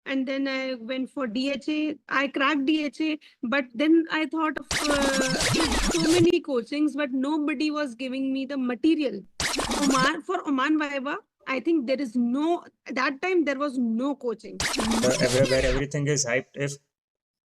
and then I went for DHA. I cracked DHA, but then I thought of so many coachings, but nobody was giving me the material. Oman Viva, I think there is no, that time there was no coaching. Where everything is hyped.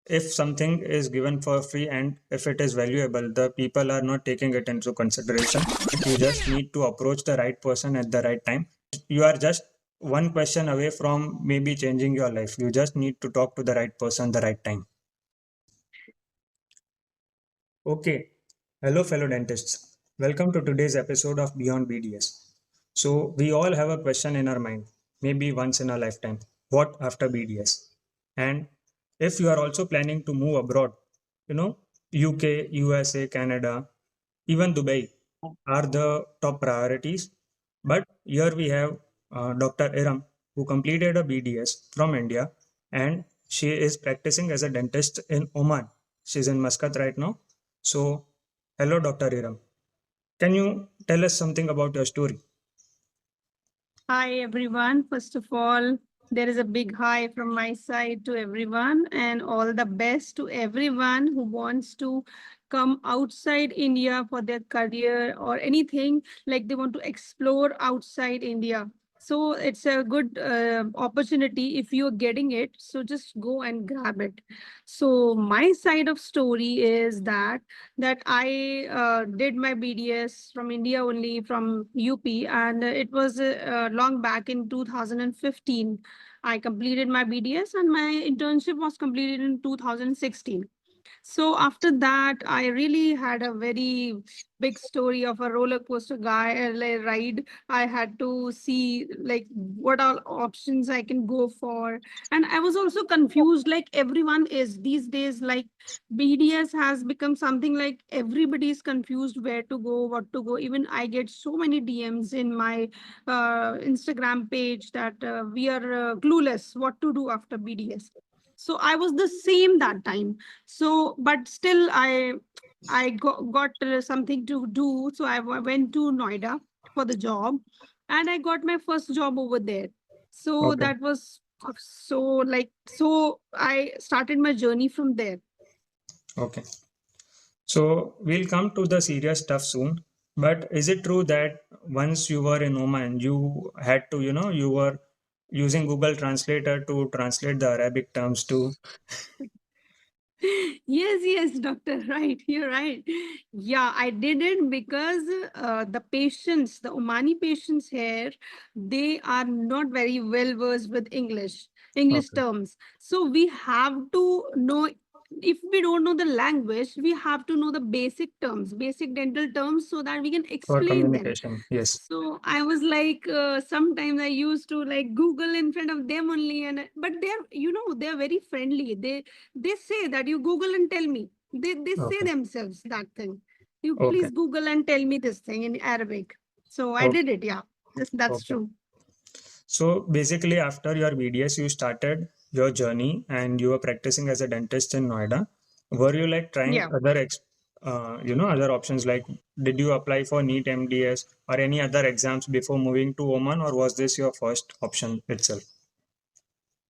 If something is given for free and if it is valuable, the people are not taking it into consideration. You just need to approach the right person at the right time. You are just one question away from maybe changing your life. You just need to talk to the right person the right time. Okay. Hello, fellow dentists. Welcome to today's episode of Beyond BDS. So, we all have a question in our mind, maybe once in a lifetime. What after BDS? And if you are also planning to move abroad, you know, UK, USA, Canada, even Dubai are the top priorities. But here we have Dr. Iram, who completed a BDS from India, and she is practicing as a dentist in Oman. She's in Muscat right now. So, hello, Dr. Iram. Can you tell us something about your story? Hi, everyone. First of all, there is a big hi from my side to everyone, and all the best to everyone who wants to come outside India for their career or anything like they want to explore outside India. So it's a good opportunity if you're getting it. So just go and grab it. So my side of story is that I did my BDS from India only, from UP, and it was long back in 2015. I completed my BDS, and my internship was completed in 2016. So after that, I really had a very big story of a roller coaster ride. I had to see like what all options I can go for. And I was also confused, like everyone is these days, like BDS has become something like everybody is confused where to go, what to go. Even I get so many DMs in my Instagram page that we are clueless what to do after BDS. So I was the same that time. So but still I got something to do, so went to Noida for the job, and I got my first job over there. So Okay. that was so I started my journey from there. Okay. So we'll come to the serious stuff soon. But is it true that once you were in Oman, you had to, you were using Google Translator to translate the Arabic terms to? Yes, doctor, right, you're right. Yeah, I did it because the patients, the Omani patients here, they are not very well versed with English Okay. terms. So we have to know, if we don't know the language, we have to know the basic terms, basic dental terms, so that we can For explain them. communication, yes. So I was like, sometimes I used to like Google in front of them only, but they're very friendly. They say that you Google and tell me. They say Okay. themselves that thing. You Okay. please Google and tell me this thing in Arabic. So I Okay. did it. Yeah, that's Okay. true. So basically, after your BDS, you started your journey and you were practicing as a dentist in Noida. Were you like trying Yeah. other options? Like, did you apply for NEET MDS or any other exams before moving to Oman, or was this your first option itself?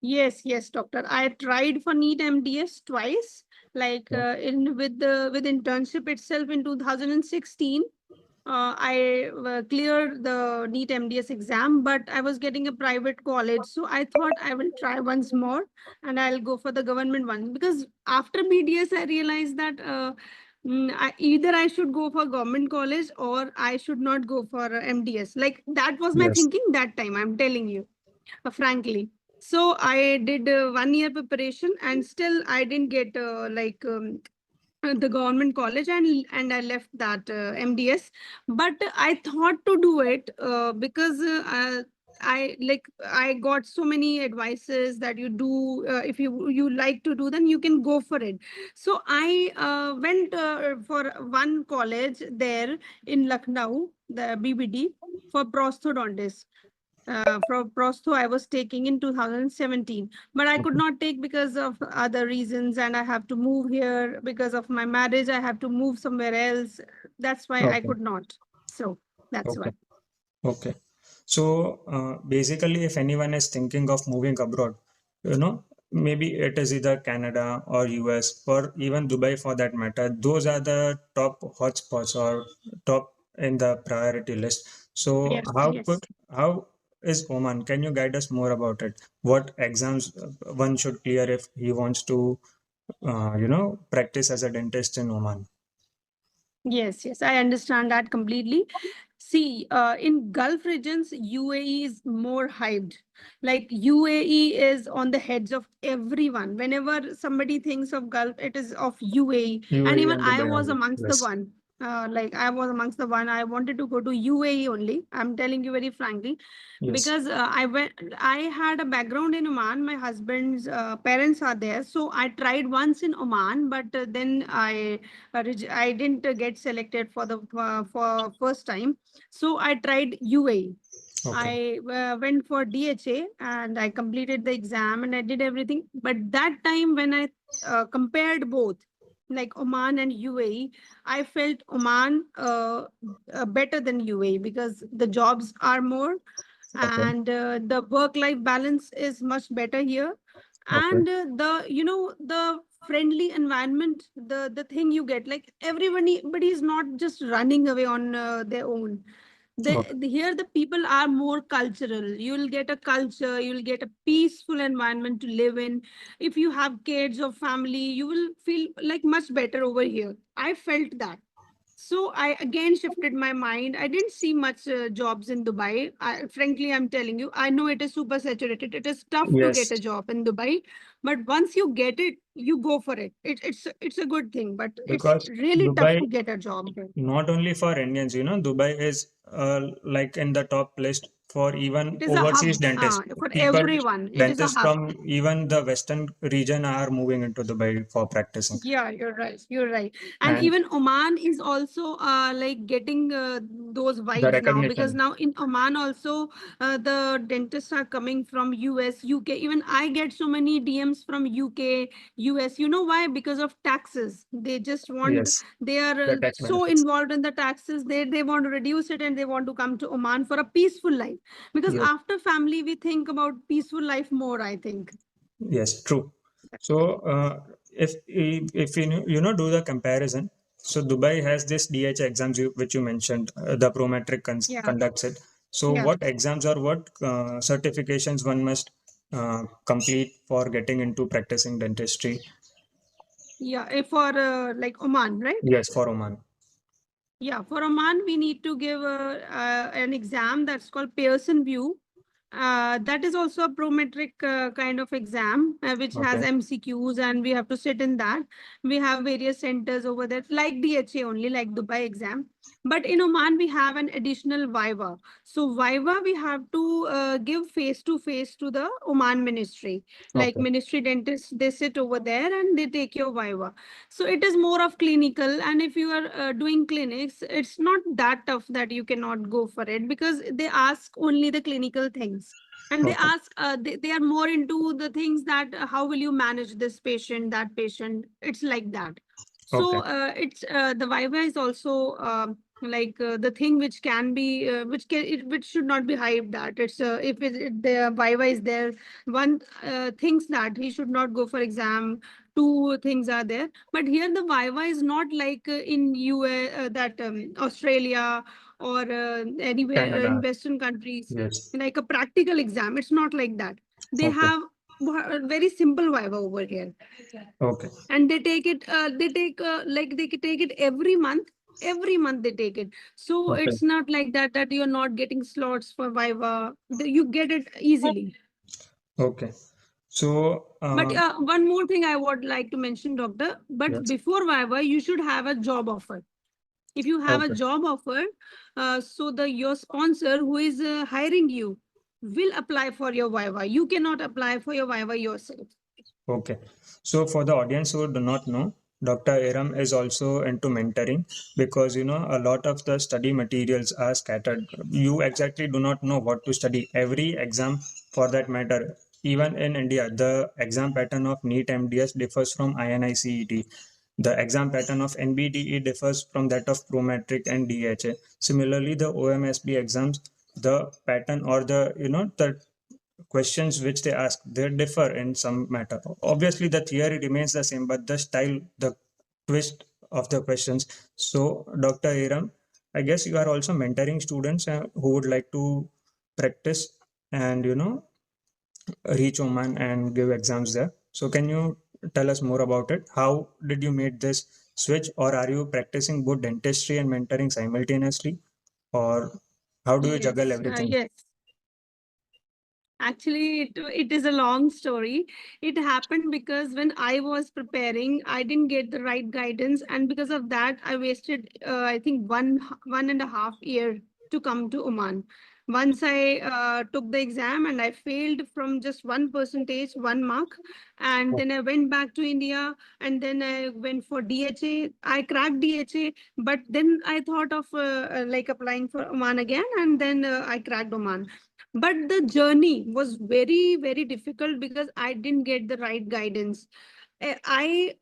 Yes, doctor. I tried for NEET MDS twice, like Yeah. in with internship itself in 2016. I cleared the NEET MDS exam, but I was getting a private college. So I thought I will try once more and I'll go for the government one. Because after BDS, I realized that either I should go for government college or I should not go for MDS. Like that was my Yes. thinking that time, I'm telling you, frankly. So I did 1 year preparation, and still I didn't get the government college, and I left that MDS. But I thought to do it because I got so many advices that you do, if you like to do, then you can go for it. So I went for one college there in Lucknow, the BBD, for prosthodontist. For prostho I was taking in 2017, but I could Okay. not take because of other reasons, and I have to move here because of my marriage. I have to move somewhere else. That's why I Okay. could not. So that's Okay. why. Okay. So basically, if anyone is thinking of moving abroad, you know, maybe it is either Canada or US or even Dubai for that matter. Those are the top hotspots or top in the priority list. So Yes, how yes. could how is Oman? Can you guide us more about it? What exams one should clear if he wants to practice as a dentist in Oman? Yes, yes, I understand that completely. See, in Gulf regions, UAE is more hyped. Like UAE is on the heads of everyone. Whenever somebody thinks of Gulf, it is of UAE. And UAE even and I Dubai was only. amongst the Yes. one. Like I was amongst the one. I wanted to go to UAE only. I'm telling you very frankly, Yes. because I had a background in Oman. My husband's parents are there, so I tried once in Oman, but then I didn't get selected for the for first time. So I tried UAE. Okay. I went for DHA and I completed the exam and I did everything. But that time when I compared both, like Oman and UAE, I felt Oman better than UAE because the jobs are more Okay. and the work life balance is much better here, Okay. and the friendly environment, the thing you get, like everybody is not just running away on their own. Okay. Here the people are more cultural. You'll get a culture, you'll get a peaceful environment to live in. If you have kids or family, you will feel like much better over here. I felt that. So I again shifted my mind. I didn't see much jobs in Dubai. Frankly, I'm telling you, I know it is super saturated. It is tough to get Yes. a job in Dubai, but once you get it, you go for it. It's a good thing, but it's Because really tough Dubai, to get a job here. not only for Indians, Dubai is like in the top list for even It is a overseas hub dentists. for People, everyone. It is a dentists hub. from even the Western region are moving into Dubai for practicing. Yeah, you're right. You're right. And And even Oman is also like getting those the vibes now, because recognition. now in Oman also the dentists are coming from US, UK. Even I get so many DMs from UK, US. You know why? Because of taxes. They just want, Yes, they are the tax so benefits. involved in the taxes. They want to reduce it and they want to come to Oman for a peaceful life. Because Yes, after family, we think about peaceful life more, I think. yes, true. So, if do the comparison, so Dubai has this DH exams which you mentioned, the Prometric Yeah. conducts it. So, Yeah. what exams or what certifications one must complete for getting into practicing dentistry? Yeah. For like Oman, right? Yes, for Oman. Yeah, for Oman, we need to give an exam that's called Pearson View. That is also a prometric kind of exam, which has Okay. MCQs, and we have to sit in that. We have various centers over there, like DHA only, like Dubai exam. But in Oman, we have an additional Viva. So Viva, we have to give face to face to the Oman ministry. Like Okay. ministry dentists, they sit over there and they take your Viva. So it is more of clinical, and if you are doing clinics, it's not that tough that you cannot go for it, because they ask only the clinical things, and they Okay. ask they are more into the things that how will you manage this patient, that patient. It's like that. Okay. So it's the Viva is also like the thing which can be which should not be hyped, that it's if the Viva is there, one thinks that he should not go for exam. Two things are there, but here the Viva is not like in US, that Australia or anywhere in Canada. Western countries, Yes. like a practical exam. It's not like that. They Okay. have a very simple Viva over here, Okay. and they take it they take like they take it every month. Every month they take it, so Okay. it's not like that you're not getting slots for Viva. You get it easily. Okay. So, But one more thing I would like to mention, doctor, but yes. before Viva you should have a job offer. If you have a Okay. job offer, so the your sponsor who is hiring you will apply for your Viva. You cannot apply for your Viva yourself. Okay. So for the audience who do not know, Dr. Iram is also into mentoring because a lot of the study materials are scattered. You exactly do not know what to study. Every exam for that matter, even in India, the exam pattern of NEET MDS differs from INICET. The exam pattern of NBDE differs from that of Prometric and DHA. Similarly, the OMSB exams, the pattern or the questions which they ask, they differ in some matter. Obviously, the theory remains the same, but the style, the twist of the questions. So, Dr. Iram, I guess you are also mentoring students who would like to practice and reach Oman and give exams there. So, can you tell us more about it? How did you make this switch, or are you practicing both dentistry and mentoring simultaneously, or how do you juggle Yes, everything? yes. Actually, it is a long story. It happened because when I was preparing, I didn't get the right guidance, and because of that, I wasted, I think, 1.5 year to come to Oman. Once I took the exam and I failed from just 1%, 1 mark, and then I went back to India, and then I went for DHA. I cracked DHA, but then I thought of like applying for Oman again, and then I cracked Oman. But the journey was very very difficult because I didn't get the right guidance. I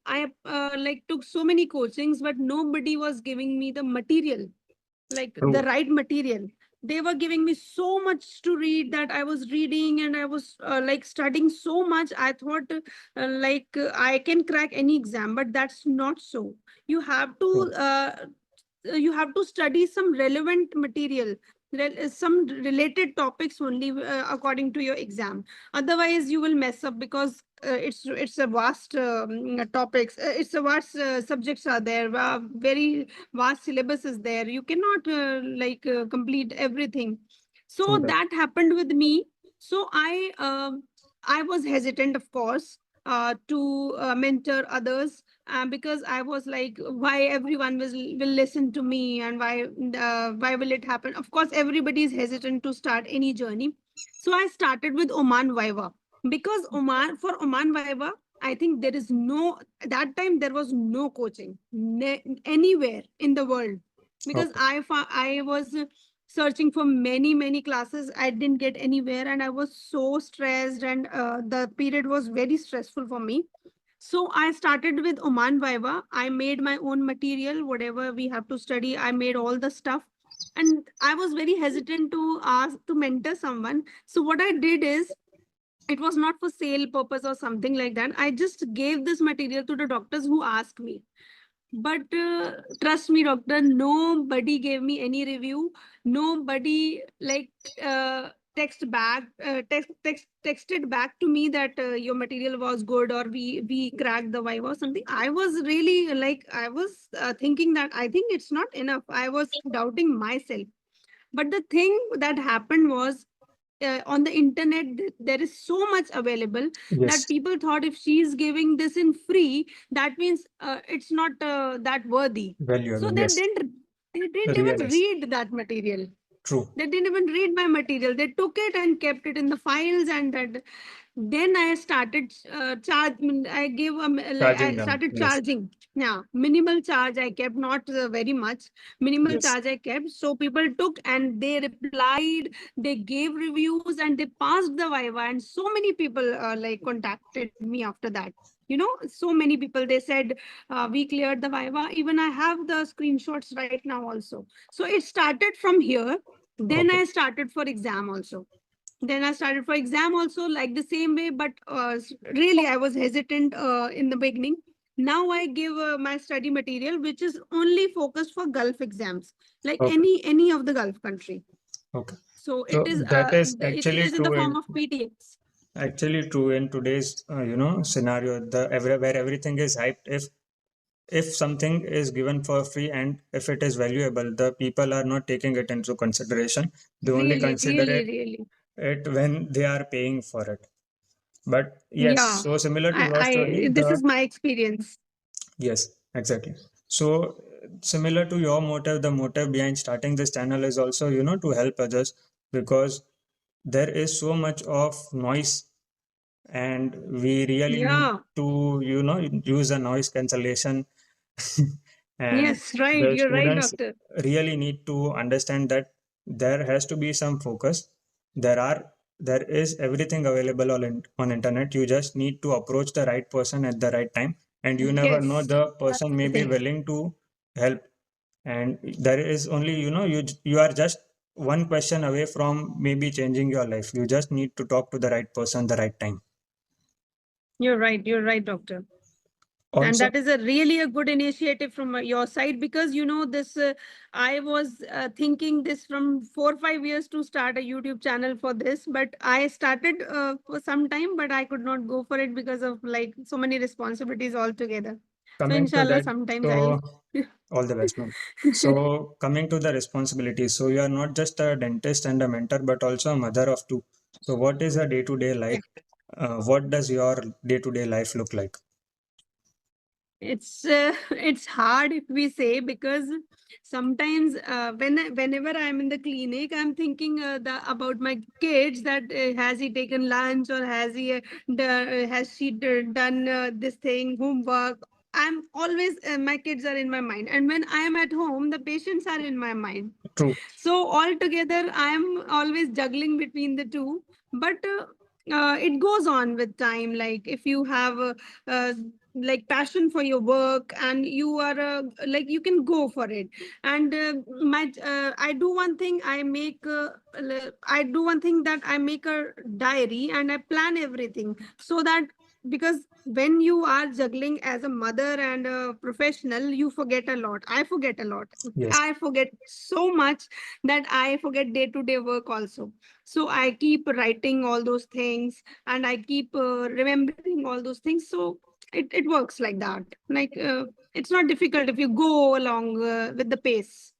like took so many coachings, but nobody was giving me the material, like the True. right material. They were giving me so much to read that I was reading, and I was like studying so much. I thought I can crack any exam, but that's not so. You have to True. you have to study some relevant material, some related topics only, according to your exam. Otherwise you will mess up, because it's a vast topics, it's a vast subjects are there, very vast syllabus is there. You cannot complete everything. True So that. that happened with me. So I was hesitant, of course, to mentor others, because I was like, why everyone will listen to me, and why will it happen? Of course, everybody is hesitant to start any journey. So I started with Oman Viva, because Oman Viva, I think there is no, that time there was no coaching anywhere in the world, because Okay. I was searching for many classes. I didn't get anywhere, and I was so stressed, and the period was very stressful for me. So I started with Oman Viva. I made my own material, whatever we have to study. I made all the stuff. And I was very hesitant to ask to mentor someone. So what I did is, it was not for sale purpose or something like that. I just gave this material to the doctors who asked me. But trust me, doctor, nobody gave me any review. Nobody text back, texted back to me that your material was good, or we cracked the vibe or something. I was really like, I was thinking that I think it's not enough. I was doubting myself. But the thing that happened was, on the internet there is so much available, that Yes. people thought if she is giving this in free, that means it's not that worthy. So Valuable. they Yes. didn't even Realize. read that material. True. They didn't even read my material. They took it and kept it in the files, and that then I started I gave Charging I them. started Yes. charging. Yeah, minimal charge I kept, not very much. Minimal Yes. charge I kept. So people took and they replied, they gave reviews, and they passed the Viva. And so many people contacted me after that. So many people, they said, we cleared the Viva. Even I have the screenshots right now also. So it started from here. Then Okay. I started for exam also. Then I started for exam also, like the same way, but really I was hesitant in the beginning. Now I give my study material, which is only focused for Gulf exams, like Okay. any of the Gulf country. Okay. So it So is that is it actually is in the true form in of PDFs. today's scenario, where everything is hyped. If something is given for free and if it is valuable, the people are not taking it into consideration. They only Really, consider really, it really. when they are paying for it. But yes, Yeah. so similar to your story, I this the is my experience. yes, exactly. So similar to your motive, the motive behind starting this channel is also, to help others, because there is so much of noise, and we really need Yeah. to, use a noise cancellation. And Yes, right. the You're right, students doctor. really need to understand that there has to be some focus. There are there is everything available on internet. You just need to approach the right person at the right time, and you never know, Yes, the that's person may the be thing. willing to help. And there is only, you are just one question away from maybe changing your life. You just need to talk to the right person the right time. You're right, doctor. And Also, that is a really a good initiative from your side, because this I was thinking this from 4 5 years to start a YouTube channel for this, but I started for some time, but I could not go for it because of like so many responsibilities altogether. So coming to inshallah that, sometimes I'll so all the best, ma'am. So coming to the responsibilities, so you are not just a dentist and a mentor, but also a mother of two. So what is a day-to-day like? What does your day-to-day life look like? it's it's hard if we say, because sometimes whenever I'm in the clinic, I'm thinking about my kids, that has he taken lunch, or has she done this thing, homework. I'm always my kids are in my mind, and when I am at home, the patients are in my mind. True. So altogether, I'm always juggling between the two. But it goes on with time. Like if you have like passion for your work, and you are like you can go for it. And my I do one thing. I do one thing, that I make a diary and I plan everything, so that, because when you are juggling as a mother and a professional, you forget a lot. I forget a lot. Yes. I forget so much that I forget day to day work also. So I keep writing all those things, and I keep remembering all those things. So it works like that. Like it's not difficult if you go along with the pace.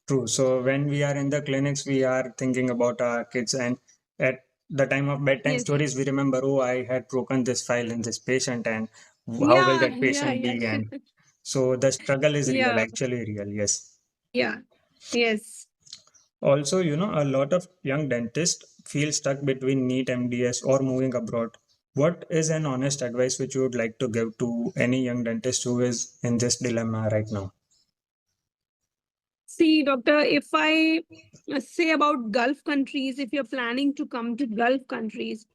True. So when we are in the clinics, we are thinking about our kids, and at the time of bedtime Yes. stories, we remember, oh, I had broken this file in this patient, and how will Yeah, that yeah, patient yeah. be? And so the struggle is real, Yeah, actually real. Yes. yeah, yes. Also, a lot of young dentists feel stuck between NEET MDS or moving abroad. What is an honest advice which you would like to give to any young dentist who is in this dilemma right now? See, doctor, if I say about Gulf countries, if you're planning to come to Gulf countries,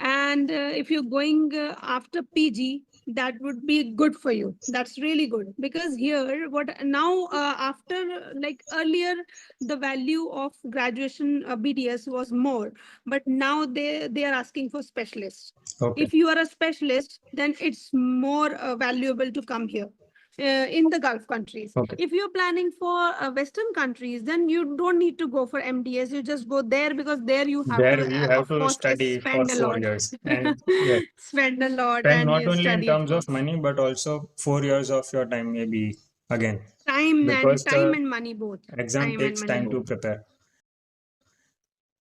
and if you're going after PG, that would be good for you. That's really good, because here, what now, after like earlier, the value of graduation BDS was more, but now they are asking for specialists. Okay. If you are a specialist, then it's more valuable to come here. In the Gulf countries. Okay. If you're planning for Western countries, then you don't need to go for MDS. You just go there, because there you have to, There you have of to course, study for spend a four lot. years. And yes, Spend a lot, spend and not you only in study, of terms of course. money, but also 4 years of your time, maybe again, because Time the and money both. exam Time and takes money time both. to prepare.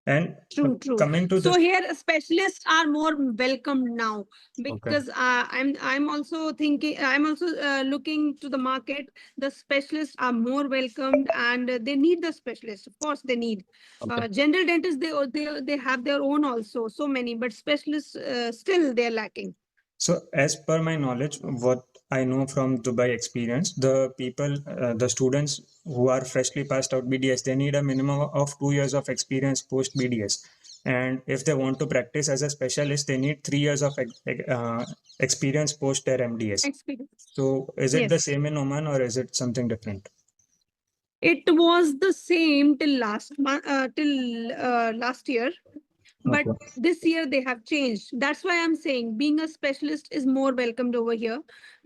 And True, true. coming to So this, here specialists are more welcome now, okay, because I'm also thinking, I'm also looking to the market. The specialists are more welcomed, and they need the specialists. Of course, they need okay. general dentists. They have their own also, so many, but specialists still they're lacking. So, as per my knowledge, what I know from Dubai experience, the people, the students who are freshly passed out BDS, they need a minimum of 2 years of experience post BDS. And if they want to practice as a specialist, they need 3 years of experience post their MDS. Experience. So, is it the Yes. same in Oman or is it something different? It was the same till last month, till last year, but Okay. this year they have changed. That's why I'm saying being a specialist is more welcomed over here,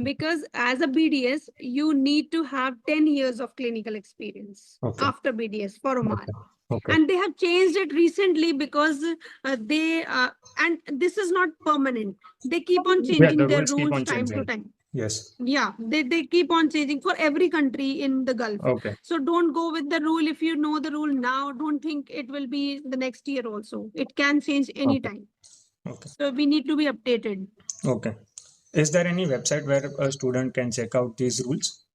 because as a BDS, you need to have 10 years of clinical experience Okay. after BDS for Okay. Oman. Okay. And they have changed it recently, because and this is not permanent. They keep on Yeah, the changing their rules keep rules on time to changing. time. Yes. Yeah, they keep on changing for every country in the Gulf. Okay. So don't go with the rule. If you know the rule now, don't think it will be the next year also. It can change Okay. anytime. Okay. So we need to be updated. Okay. Is there any website where a student can check out these rules,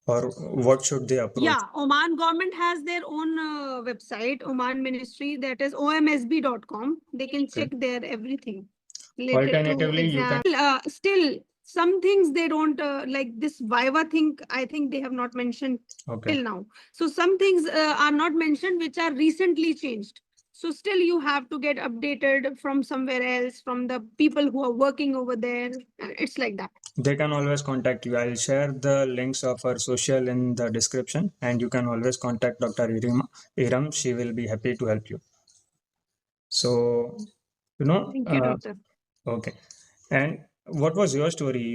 or what should they approach? Yeah, Oman government has their own website, Oman Ministry, that is omsb.com. They can Okay. check there everything related to Alternatively, you can. exam. Still, some things they don't like this Viva thing. I think they have not mentioned Okay. till now. So some things are not mentioned, which are recently changed. So still you have to get updated from somewhere else, from the people who are working over there. It's like that. They can always contact you. I'll share the links of her social in the description, and you can always contact Dr. Iram. She will be happy to help you. So, you know, Thank you, doctor. okay. And what was your story?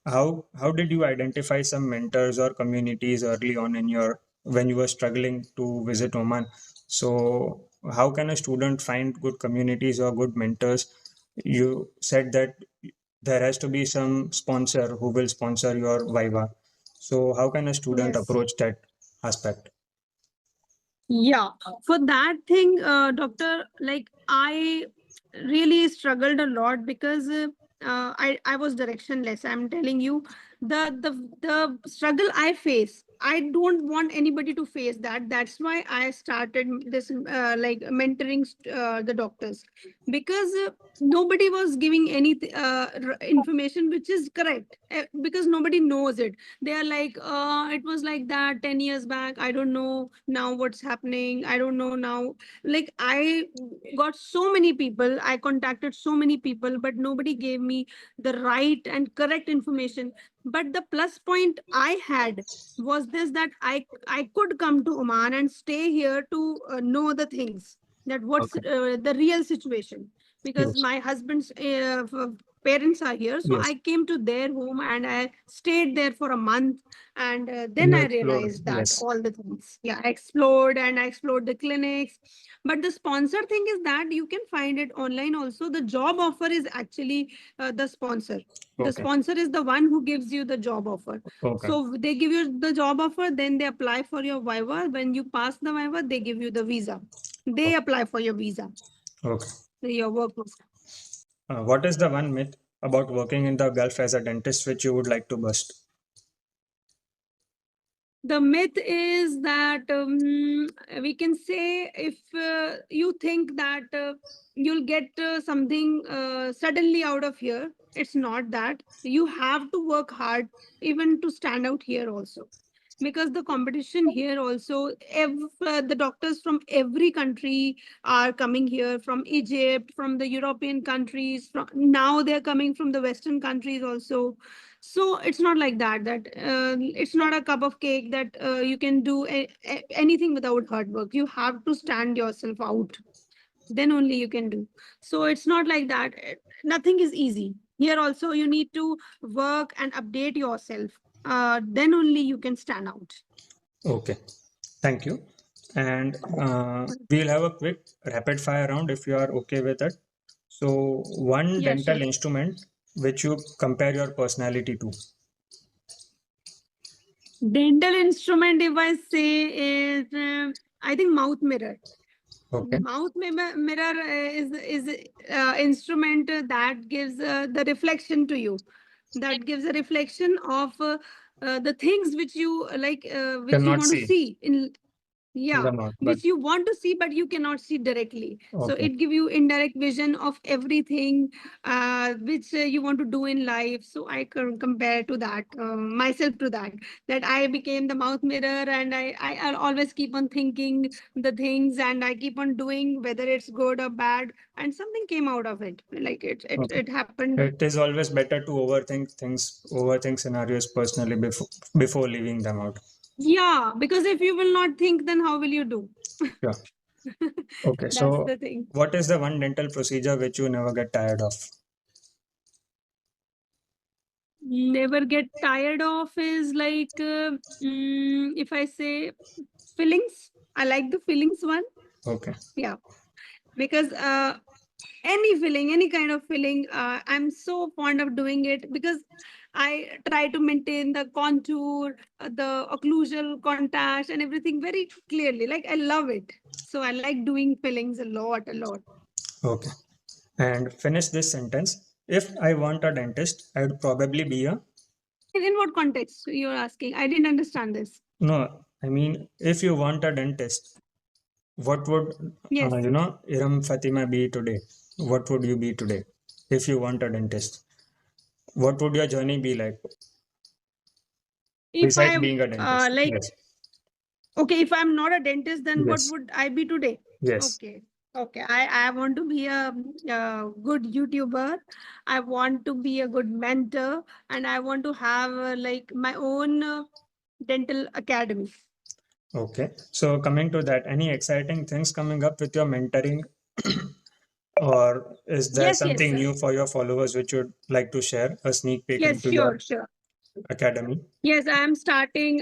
How did you identify some mentors or communities early on in your when you were struggling to visit Oman? So, how can a student find good communities or good mentors? You said that there has to be some sponsor who will sponsor your Viva. So, how can a student Yes. approach that aspect? Yeah, for that thing, doctor, like I really struggled a lot because I was directionless. I'm telling you, the struggle I face, I don't want anybody to face that. That's why I started this like mentoring the doctors, because nobody was giving any information which is correct, because nobody knows it. They are like, it was like that 10 years back, I don't know now what's happening, I don't know now. Like I got so many people, I contacted so many people, but nobody gave me the right and correct information. But the plus point I had was this, that I could come to Oman and stay here to know the things, that what's Okay. the real situation, because Yes. my husband's parents are here. So Yes. I came to their home and I stayed there for a month. And then You I explored. realized that Yes. all the things. Yeah, I explored and I explored the clinics. But the sponsor thing is that you can find it online also. The job offer is actually the sponsor. The Okay. sponsor is the one who gives you the job offer. Okay. So they give you the job offer, then they apply for your Viva. When you pass the Viva, they give you the visa. They apply for your visa, Okay. your work visa. What is the one myth about working in the Gulf as a dentist which you would like to bust? The myth is that we can say, if you think that you'll get something suddenly out of here, it's not that. You have to work hard even to stand out here also, because the competition here also, the doctors from every country are coming here, from Egypt, from the European countries, now they're coming from the Western countries also. So it's not like that, it's not a cup of cake that you can do anything without hard work. You have to stand yourself out, then only you can do. So it's not like that. Nothing is easy here also. You need to work and update yourself, then only you can stand out. Okay, thank you. And we'll have a quick rapid fire round if you are okay with it. So, one Yeah, dental sure. instrument which you compare your personality to. Dental instrument, if I say, is I think mouth mirror. Okay, Mirror is instrument that gives the reflection to you, that gives a reflection of the things which you like, which you cannot want to see see in. in the Yeah, mouth, but which you want to see but you cannot see directly. So okay, it give you indirect vision of everything which you want to do in life. So I can compare to that, myself to that, that I became the mouth mirror, and I'll always keep on thinking the things, and I keep on doing whether it's good or bad, and something came out of it, like okay. it happened. It is always better to overthink scenarios personally before leaving them out. Yeah, because if you will not think, then how will you do? Yeah. Okay, That's so the thing. what is the one dental procedure which you never get tired of? Never get tired of is like, if I say fillings, I like the fillings one. Okay, Yeah, because any filling, any kind of filling, I'm so fond of doing it, because I try to maintain the contour, the occlusal contact, and everything very clearly. Like I love it. So I like doing fillings a lot, a lot. okay. And finish this sentence. If I want a dentist, I would probably be a. In what context you're asking? I didn't understand this. No, I mean, if you want a dentist, what would, Yes. Iram Fatima be today? What would you be today if you want a dentist? What would your journey be like If besides I being a dentist? like, Yes, okay, if I'm not a dentist, then what yes, would I be today? yes. Okay. Okay, I want to be a good YouTuber. I want to be a good mentor, and I want to have like my own dental academy. Okay. So coming to that, any exciting things coming up with your mentoring, or is there Yes, yes, something sir. new for your followers which you'd like to share, a sneak peek Yes, into your sure, sure. academy? Yes, I am starting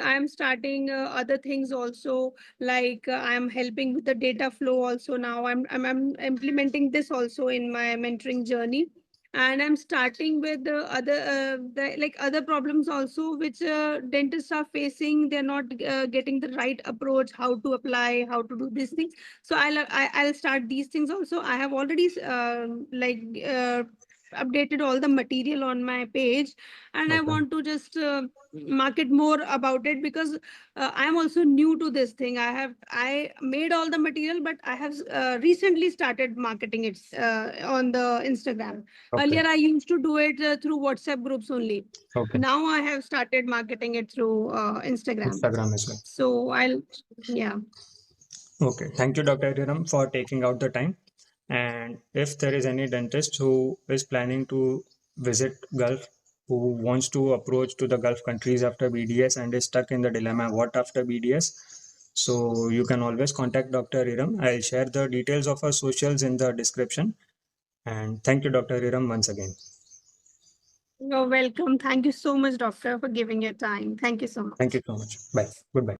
other things also. Like I am helping with the data flow also now. I'm implementing this also in my mentoring journey, and I'm starting with the other problems also which dentists are facing. They're not getting the right approach, how to apply, how to do these things. So I'll start these things also. I have already updated all the material on my page, and I Okay. want to just market more about it because I'm also new to this thing. I made all the material, but I have recently started marketing it on the Instagram. Okay. Earlier I used to do it through WhatsApp groups only. Okay. Now I have started marketing it through Instagram. Instagram as well. So I'll yeah. Okay. Thank you, Dr. Iram, for taking out the time. And if there is any dentist who is planning to visit Gulf, who wants to approach to the Gulf countries after BDS and is stuck in the dilemma, what after BDS? So you can always contact Dr. Iram. I'll share the details of our socials in the description. And thank you, Dr. Iram, once again. You're welcome. Thank you so much, doctor, for giving your time. Thank you so Thank much. you so much. Bye. Goodbye.